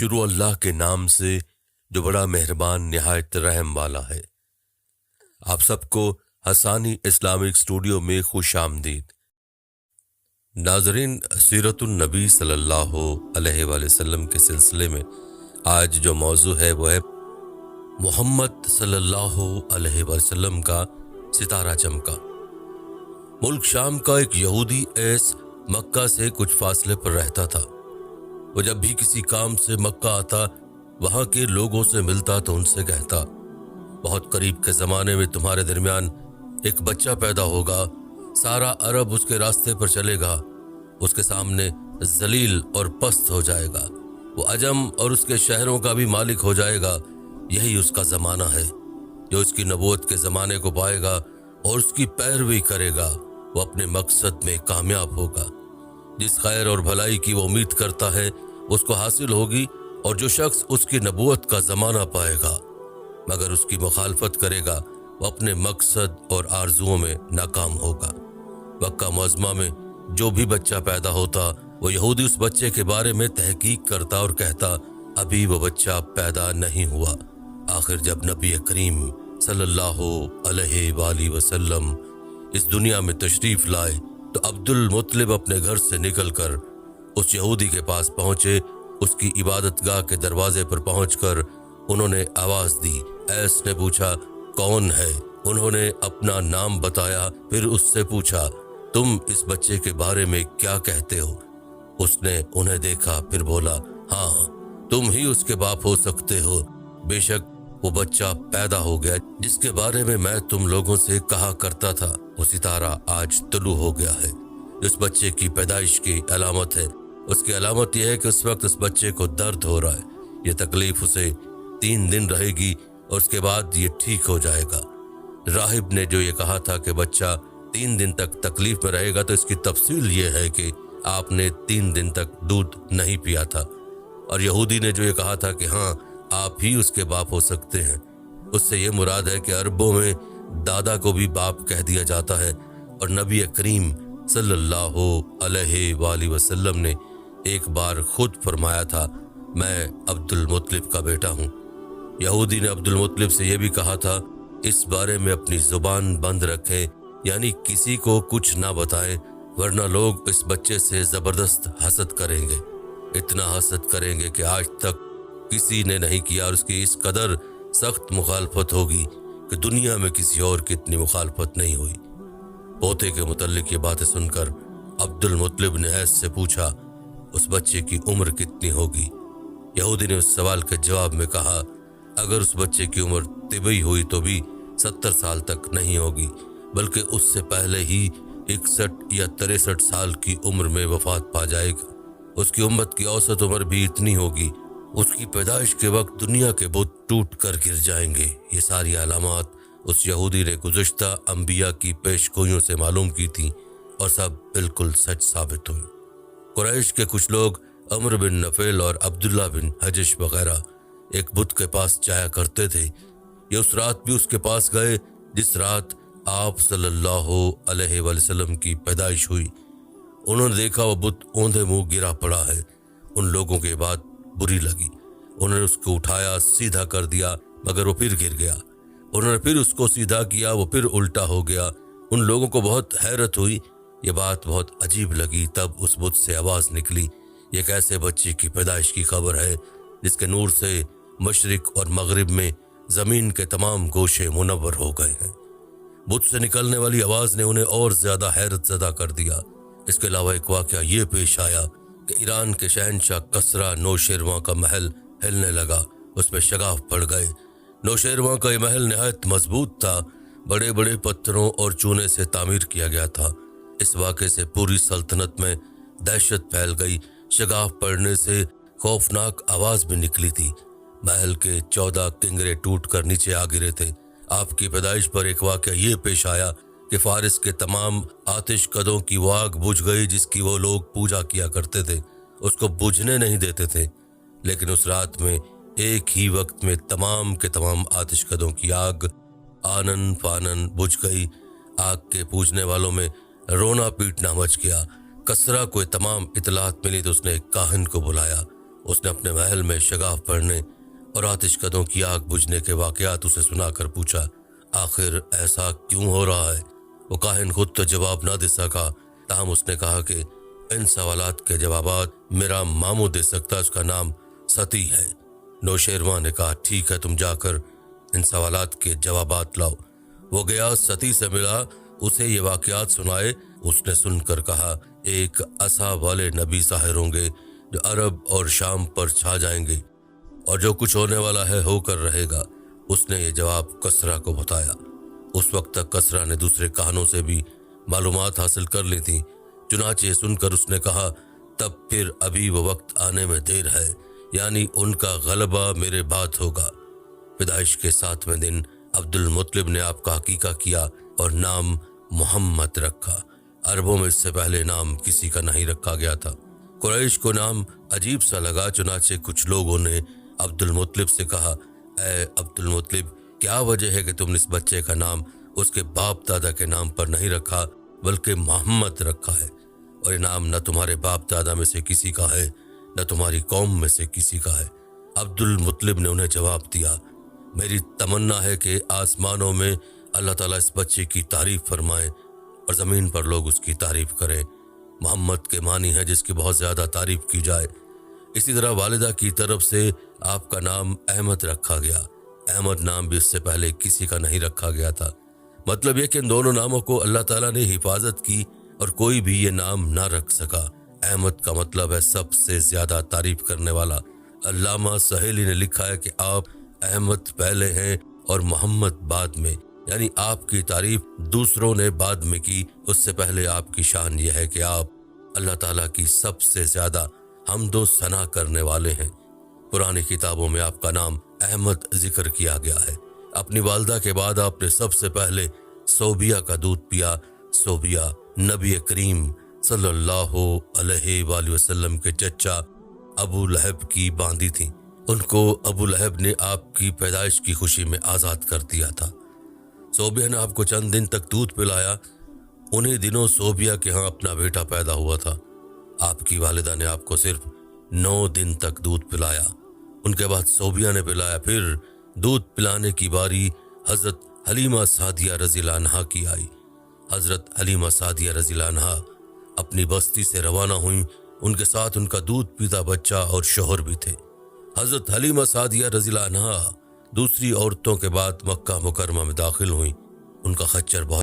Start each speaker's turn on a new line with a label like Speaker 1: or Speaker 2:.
Speaker 1: شروع اللہ کے نام سے جو بڑا مہربان نہایت رحم والا ہے۔ آپ سب کو حسانی اسلامک اسٹوڈیو میں خوش آمدید۔ ناظرین، سیرت النبی صلی اللہ علیہ وآلہ وسلم کے سلسلے میں آج جو موضوع ہے وہ ہے محمد صلی اللہ علیہ وسلم کا ستارہ چمکا۔ ملک شام کا ایک یہودی ایس مکہ سے کچھ فاصلے پر رہتا تھا۔ وہ جب بھی کسی کام سے مکہ آتا، وہاں کے لوگوں سے ملتا تو ان سے کہتا، بہت قریب کے زمانے میں تمہارے درمیان ایک بچہ پیدا ہوگا، سارا عرب اس کے راستے پر چلے گا، اس کے سامنے ذلیل اور پست ہو جائے گا، وہ عجم اور اس کے شہروں کا بھی مالک ہو جائے گا۔ یہی اس کا زمانہ ہے۔ جو اس کی نبوت کے زمانے کو پائے گا اور اس کی پیروی کرے گا، وہ اپنے مقصد میں کامیاب ہوگا۔ جس خیر اور بھلائی کی وہ امید کرتا ہے اس کو حاصل ہوگی، اور جو شخص اس کی نبوت کا زمانہ پائے گا مگر اس کی مخالفت کرے گا، وہ اپنے مقصد اور آرزوؤں میں ناکام ہوگا۔ مکہ معظمہ میں جو بھی بچہ پیدا ہوتا، وہ یہودی اس بچے کے بارے میں تحقیق کرتا اور کہتا، ابھی وہ بچہ پیدا نہیں ہوا۔ آخر جب نبی کریم صلی اللہ علیہ وآلہ وسلم اس دنیا میں تشریف لائے تو عبد المطلب اپنے گھر سے نکل کر اس یہودی کے پاس پہنچے۔ اس کی عبادت گاہ کے دروازے پر پہنچ کر انہوں نے آواز دی۔ ایس نے پوچھا، کون ہے؟ انہوں نے اپنا نام بتایا، پھر اس سے پوچھا، تم اس بچے کے بارے میں کیا کہتے ہو؟ اس نے انہیں دیکھا، پھر بولا، ہاں، تم ہی اس کے باپ ہو سکتے ہو۔ بے شک وہ بچہ پیدا ہو گیا جس کے بارے میں میں تم لوگوں سے کہا کرتا تھا، وہ ستارہ آج طلوع ہو گیا ہے۔ اس بچے کی پیدائش کی علامت ہے۔ اس کی علامت یہ ہے کہ اس وقت اس بچے کو درد ہو رہا ہے۔ یہ تکلیف اسے 3 دن رہے گی اور اس کے بعد یہ ٹھیک ہو جائے گا۔ راہب نے جو یہ کہا تھا کہ بچہ 3 دن تک تکلیف میں رہے گا، تو اس کی تفصیل یہ ہے کہ آپ نے 3 دن تک دودھ نہیں پیا تھا۔ اور یہودی نے جو یہ کہا تھا کہ ہاں، آپ ہی اس کے باپ ہو سکتے ہیں، اس سے یہ مراد ہے کہ عربوں میں دادا کو بھی باپ کہہ دیا جاتا ہے۔ اور نبی کریم صلی اللہ علیہ وآلہ وسلم نے ایک بار خود فرمایا تھا، میں عبد المطلب کا بیٹا ہوں۔ یہودی نے عبد المطلب سے یہ بھی کہا تھا، اس بارے میں اپنی زبان بند رکھیں، یعنی کسی کو کچھ نہ بتائیں، ورنہ لوگ اس بچے سے زبردست حسد کریں گے، اتنا حسد کریں گے کہ آج تک کسی نے نہیں کیا، اور اس کی اس قدر سخت مخالفت ہوگی کہ دنیا میں کسی اور کی اتنی مخالفت نہیں ہوئی۔ پوتے کے متعلق یہ باتیں سن کر عبد المطلب نے ایس سے پوچھا، اس بچے کی عمر کتنی ہوگی؟ یہودی نے اس سوال کے جواب میں کہا، اگر اس بچے کی عمر طبی ہوئی تو بھی 70 سال تک نہیں ہوگی، بلکہ اس سے پہلے ہی 61 یا 63 سال کی عمر میں وفات پا جائے گا۔ اس کی امت کی اوسط عمر بھی اتنی ہوگی۔ اس کی پیدائش کے وقت دنیا کے بت ٹوٹ کر گر جائیں گے۔ یہ ساری علامات اس یہودی نے گزشتہ انبیاء کی پیش گوئیوں سے معلوم کی تھیں، اور سب بالکل سچ ثابت ہوئی۔ قریش کے کچھ لوگ عمر بن نفیل اور عبداللہ بن حجش وغیرہ ایک بت کے پاس جایا کرتے تھے۔ یہ اس رات بھی اس کے پاس گئے جس رات آپ صلی اللہ علیہ وآلہ وسلم کی پیدائش ہوئی۔ انہوں نے دیکھا وہ بت اوندھے منہ گرا پڑا ہے۔ ان لوگوں کی بات بری لگی، انہوں نے اس کو اٹھایا، سیدھا کر دیا، مگر وہ پھر گر گیا۔ انہوں نے پھر اس کو سیدھا کیا، وہ پھر الٹا ہو گیا۔ ان لوگوں کو بہت حیرت ہوئی، یہ بات بہت عجیب لگی۔ تب اس بت سے آواز نکلی، یہ ایک ایسے بچے کی پیدائش کی خبر ہے جس کے نور سے مشرق اور مغرب میں زمین کے تمام گوشے منور ہو گئے ہیں۔ بت سے نکلنے والی آواز نے انہیں اور زیادہ حیرت زدہ کر دیا۔ اس کے علاوہ ایک واقعہ یہ پیش آیا کہ ایران کے شہنشاہ کسریٰ نوشیروان کا محل ہلنے لگا، اس میں شگاف پڑ گئے۔ نوشیروان کا یہ محل نہایت مضبوط تھا، بڑے بڑے پتھروں اور چونے سے تعمیر کیا گیا تھا۔ اس واقعے سے پوری سلطنت میں دہشت پھیل گئی۔ شگاف پڑنے سے خوفناک آواز بھی نکلی تھی۔ محل کے 14 کنگرے ٹوٹ کر نیچے آ گرے تھے۔ آپ کی پیدائش پر ایک واقعہ یہ پیش آیا کہ فارس کے تمام آتش کدوں کی وہ آگ بجھ گئی جس کی وہ لوگ پوجا کیا کرتے تھے، اس کو بجھنے نہیں دیتے تھے، لیکن اس رات میں ایک ہی وقت میں تمام کے تمام آتش کدوں کی آگ آنن فانن بجھ گئی۔ آگ کے پوجنے والوں میں رونا پیٹنا مچ گیا۔ کسریٰ کو تمام اطلاعات ملی تو اس نے ایک کاہن کو بلایا اس نے اپنے محل میں شگاف پڑھنے اور آتش کدوں کی آگ بجھنے کے واقعات اسے سنا کر پوچھا، آخر ایسا کیوں ہو رہا ہے؟ وہ کاہن خود تو جواب نہ دے سکا، تاہم اس نے کہا کہ ان سوالات کے جوابات میرا ماموں دے سکتا، اس کا نام ستی ہے۔ نوشیروان نے کہا، ٹھیک ہے، تم جا کر ان سوالات کے جوابات لاؤ۔ وہ گیا، ستی سے ملا، اسے یہ واقعات سنائے۔ اس نے سن کر کہا، ایک عصا والے نبی ساحر ہوں گے جو عرب اور شام پر چھا جائیں گے، اور جو کچھ ہونے والا ہے ہو کر رہے گا۔ اس نے یہ جواب کسریٰ کو بتایا۔ اس وقت تک کسریٰ نے دوسرے کہانوں سے بھی معلومات حاصل کر لی تھیں، چنانچہ یہ سن کر اس نے کہا، تب پھر ابھی وہ وقت آنے میں دیر ہے، یعنی ان کا غلبہ میرے بعد ہوگا۔ پیدائش کے 7ویں دن عبد المطلب نے آپ کا عقیقہ کیا اور نام محمد رکھا۔ عربوں میں اس سے پہلے نام کسی کا نہیں رکھا گیا تھا۔ قریش کو نام عجیب سا لگا، چنانچہ کچھ لوگوں نے عبد المطلب سے کہا، اے عبد المطلب، کیا وجہ ہے کہ تم نے اس بچے کا نام اس کے باپ دادا کے نام پر نہیں رکھا بلکہ محمد رکھا ہے؟ اور یہ نام نہ تمہارے باپ دادا میں سے کسی کا ہے نہ تمہاری قوم میں سے کسی کا ہے۔ عبد المطلب نے انہیں جواب دیا، میری تمنا ہے کہ آسمانوں میں اللہ تعالیٰ اس بچے کی تعریف فرمائے اور زمین پر لوگ اس کی تعریف کریں۔ محمد کے معنی ہے جس کی بہت زیادہ تعریف کی جائے۔ اسی طرح والدہ کی طرف سے آپ کا نام احمد رکھا گیا۔ احمد نام بھی اس سے پہلے کسی کا نہیں رکھا گیا تھا۔ مطلب یہ کہ ان دونوں ناموں کو اللہ تعالیٰ نے حفاظت کی اور کوئی بھی یہ نام نہ رکھ سکا۔ احمد کا مطلب ہے سب سے زیادہ تعریف کرنے والا۔ علامہ سہیلی نے لکھا ہے کہ آپ احمد پہلے ہیں اور محمد بعد میں، یعنی آپ کی تعریف دوسروں نے بعد میں کی، اس سے پہلے آپ کی شان یہ ہے کہ آپ اللہ تعالیٰ کی سب سے زیادہ حمد و ثنا کرنے والے ہیں۔ پرانی کتابوں میں آپ کا نام احمد ذکر کیا گیا ہے۔ اپنی والدہ کے بعد آپ نے سب سے پہلے صوبیہ کا دودھ پیا۔ صوبیہ نبی کریم صلی اللہ علیہ وآلہ وسلم کے چچا ابو لہب کی باندی تھیں۔ ان کو ابو لہب نے آپ کی پیدائش کی خوشی میں آزاد کر دیا تھا۔ صوبیہ نے آپ کو چند دن تک دودھ پلایا۔ انہی دنوں صوبیہ کے ہاں اپنا بیٹا پیدا ہوا تھا۔ آپ کی والدہ نے آپ کو صرف 9 دن تک دودھ پلایا۔ ان کے بعد صوبیہ نے پلایا۔ پھر دودھ پلانے کی باری حضرت حلیمہ سعدیہ رضی اللہ عنہا کی آئی۔ حضرت حلیمہ سعدیہ رضی اللہ عنہا اپنی بستی سے روانہ ہوئیں۔ ان کے ساتھ ان کا دودھ پیتا بچہ اور شوہر بھی تھے۔ حضرت حلیمہ سعدیہ رضی اللہ عنہا دوسری عورتوں کے بعد مکہ مکرمہ میں داخل ہوئیں۔ ان کا خچر بہت